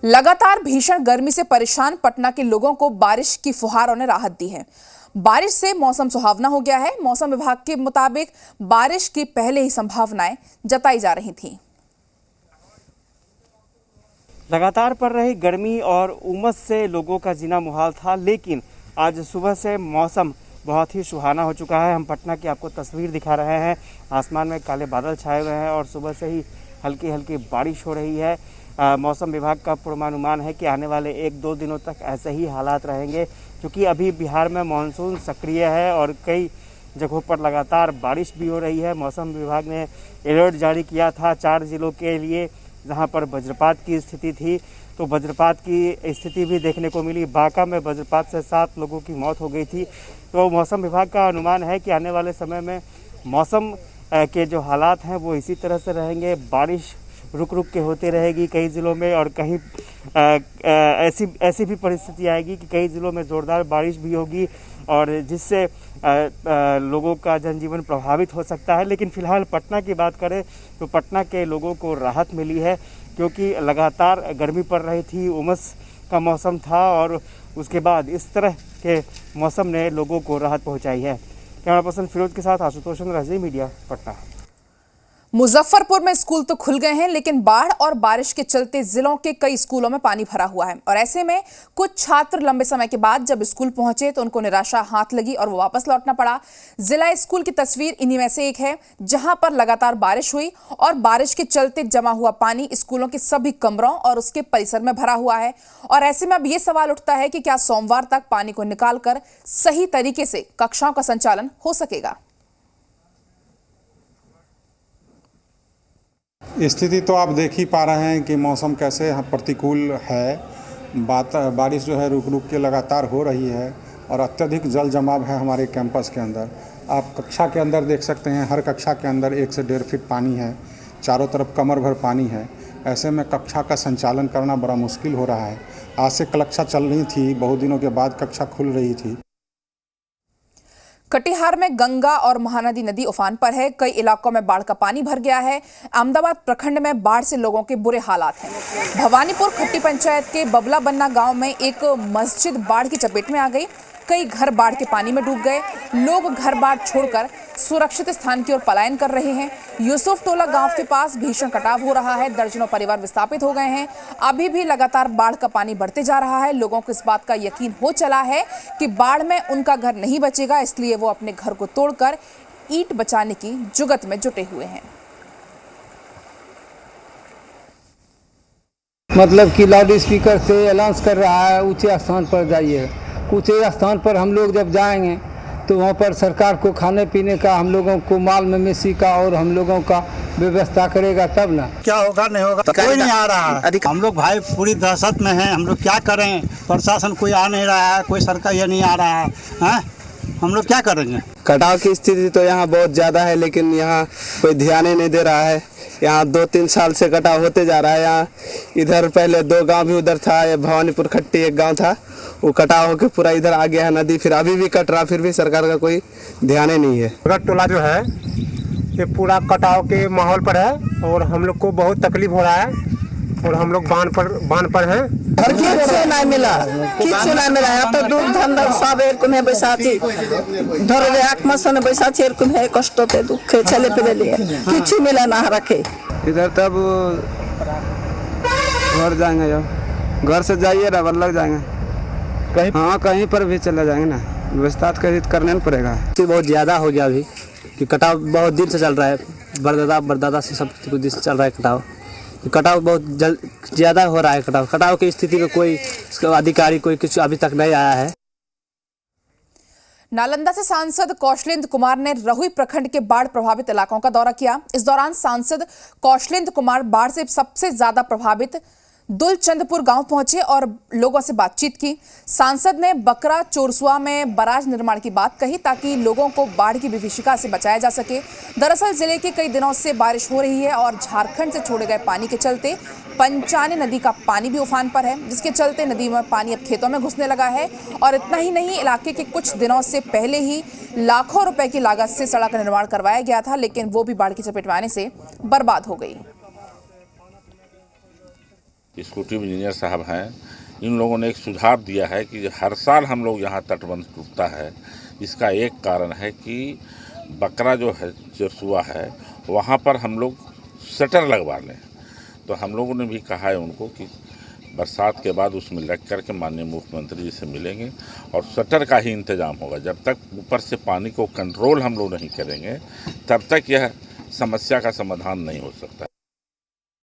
लगातार भीषण गर्मी से परेशान पटना के लोगों को बारिश की फुहारों ने राहत दी है। बारिश से मौसम सुहावना हो गया है। मौसम विभाग के मुताबिक बारिश की पहले ही संभावनाएं जताई जा रही थीं। लगातार पड़ रही गर्मी और उमस से लोगों का जीना मुहाल था, लेकिन आज सुबह से मौसम बहुत ही सुहाना हो चुका है। हम पटना की आपको तस्वीर दिखा रहे हैं। आसमान में काले बादल छाए हुए हैं और सुबह से ही हल्की हल्की बारिश हो रही है। मौसम विभाग का पूर्वानुमान है कि आने वाले 1-2 दिनों तक ऐसे ही हालात रहेंगे, क्योंकि अभी बिहार में मानसून सक्रिय है और कई जगहों पर लगातार बारिश भी हो रही है। मौसम विभाग ने अलर्ट जारी किया था 4 जिलों के लिए, जहां पर वज्रपात की स्थिति थी। तो वज्रपात की स्थिति भी देखने को मिली। बांका में वज्रपात से 7 लोगों की मौत हो गई थी। तो मौसम विभाग का अनुमान है कि आने वाले समय में मौसम के जो हालात हैं वो इसी तरह से रहेंगे। बारिश रुक रुक के होती रहेगी कई ज़िलों में, और कहीं ऐसी भी परिस्थिति आएगी कि कई ज़िलों में ज़ोरदार बारिश भी होगी और जिससे लोगों का जनजीवन प्रभावित हो सकता है। लेकिन फ़िलहाल पटना की बात करें तो पटना के लोगों को राहत मिली है, क्योंकि लगातार गर्मी पड़ रही थी, उमस का मौसम था और उसके बाद इस तरह के मौसम ने लोगों को राहत पहुँचाई है। कैमरा पर्सन फिरोज के साथ आशुतोष चंद्र, राजधानी मीडिया, पटना। मुजफ्फरपुर में स्कूल तो खुल गए हैं, लेकिन बाढ़ और बारिश के चलते जिलों के कई स्कूलों में पानी भरा हुआ है और ऐसे में कुछ छात्र लंबे समय के बाद जब स्कूल पहुंचे तो उनको निराशा हाथ लगी और वो वापस लौटना पड़ा। जिला स्कूल की तस्वीर इन्हीं में से एक है, जहां पर लगातार बारिश हुई और बारिश के चलते जमा हुआ पानी स्कूलों के सभी कमरों और उसके परिसर में भरा हुआ है। और ऐसे में अब ये सवाल उठता है कि क्या सोमवार तक पानी को निकालकर सही तरीके से कक्षाओं का संचालन हो सकेगा। स्थिति तो आप देख ही पा रहे हैं कि मौसम कैसे प्रतिकूल है। बारिश जो है रुक रुक के लगातार हो रही है और अत्यधिक जल जमाव है हमारे कैंपस के अंदर। आप कक्षा के अंदर देख सकते हैं, हर कक्षा के अंदर 1 से 1.5 फीट पानी है, चारों तरफ कमर भर पानी है। ऐसे में कक्षा का संचालन करना बड़ा मुश्किल हो रहा है। आज से कक्षा चल रही थी, बहुत दिनों के बाद कक्षा खुल रही थी। कटिहार में गंगा और महानदी नदी उफान पर है। कई इलाकों में बाढ़ का पानी भर गया है। अहमदाबाद प्रखंड में बाढ़ से लोगों के बुरे हालात हैं। भवानीपुर खट्टी पंचायत के बबला बन्ना गांव में एक मस्जिद बाढ़ की चपेट में आ गई। कई घर बाढ़ के पानी में डूब गए। लोग घर बार छोड़कर सुरक्षित स्थान की ओर पलायन कर रहे हैं। यूसुफ टोला गांव के पास भीषण कटाव हो रहा है। दर्जनों परिवार विस्थापित हो गए हैं। अभी भी लगातार बाढ़ का पानी बढ़ते जा रहा है। लोगों को इस बात का यकीन हो चला है कि बाढ़ में उनका घर नहीं बचेगा, इसलिए वो अपने घर को तोड़कर ईंट बचाने की जुगत में जुटे हुए हैं। मतलब कि लाउड स्पीकर से अनाउंस कर रहा है ऊंचे स्थान पर जाइए। ऊंचे स्थान पर हम लोग जब जाएंगे तो वहाँ पर सरकार को खाने पीने का, हम लोगों को माल मवेशी का और हम लोगों का व्यवस्था करेगा तब ना। क्या होगा नहीं होगा, कोई नहीं आ रहा है। हम लोग भाई पूरी दहशत में हैं। हम लोग क्या करें, प्रशासन कोई आ नहीं रहा है, कोई सरकार ये नहीं आ रहा है, हम लोग क्या करेंगे। कटाव की स्थिति तो यहाँ बहुत ज़्यादा है, लेकिन यहाँ कोई ध्यान ही नहीं दे रहा है। यहाँ 2-3 साल से कटाव होते जा रहा है। यहाँ इधर पहले 2 गांव भी उधर था, ये भवानीपुर खट्टी एक गांव था, वो कटाव होकर पूरा इधर आ गया है नदी। फिर अभी भी कट रहा, फिर भी सरकार का कोई ध्यान ही नहीं है। टोला जो है ये पूरा कटाव के माहौल पर है और हम लोग को बहुत तकलीफ हो रहा है और हम लोग बांध पर हैं। नहीं मिला यहाँ तो दूध धंधा सब एक में बैसाची धर एक मसन बैसाची एक में कष्ट ते दुख चले पे लिए कुछ मिला ना रखे। इधर तब घर जाएंगे, जब घर से जाइए ना लग जाएंगे कहीं, हाँ कहीं पर भी चले जाएंगे ना, व्यवस्था करने न पड़ेगा। बहुत ज़्यादा हो गया अभी कि कटाव बहुत दिन से चल रहा है, बरदादा से सब दिन से चल रहा है कटाव बहुत ज़्यादा हो रहा है। कटाव की स्थिति में कोई अधिकारी कोई कुछ अभी तक नहीं आया है। नालंदा से सांसद कौशलेंद्र कुमार ने रहुई प्रखंड के बाढ़ प्रभावित इलाकों का दौरा किया। इस दौरान सांसद कौशलेंद्र कुमार बाढ़ से सबसे ज्यादा प्रभावित दुलचंदपुर गांव पहुंचे और लोगों से बातचीत की। सांसद ने बकरा चोरसुआ में बराज निर्माण की बात कही ताकि लोगों को बाढ़ की विभीषिका से बचाया जा सके। दरअसल जिले के कई दिनों से बारिश हो रही है और झारखंड से छोड़े गए पानी के चलते पंचाने नदी का पानी भी उफान पर है, जिसके चलते नदी में पानी अब खेतों में घुसने लगा है। और इतना ही नहीं, इलाके के कुछ दिनों से पहले ही लाखों रुपए की लागत से सड़क का निर्माण करवाया गया था, लेकिन वो भी बाढ़ की चपेट में आने से बर्बाद हो गई। एक्जीक्यूटिव इंजीनियर साहब हैं, इन लोगों ने एक सुझाव दिया है कि हर साल हम लोग यहाँ तटबंध टूटता है। इसका एक कारण है कि बकरा जो है चिरसुआ है वहाँ पर हम लोग शटर लगवा लें। तो हम लोगों ने भी कहा है उनको कि बरसात के बाद उसमें लग कर के माननीय मुख्यमंत्री जी से मिलेंगे और शटर का ही इंतजाम होगा। जब तक ऊपर से पानी को कंट्रोल हम लोग नहीं करेंगे तब तक यह समस्या का समाधान नहीं हो सकता है।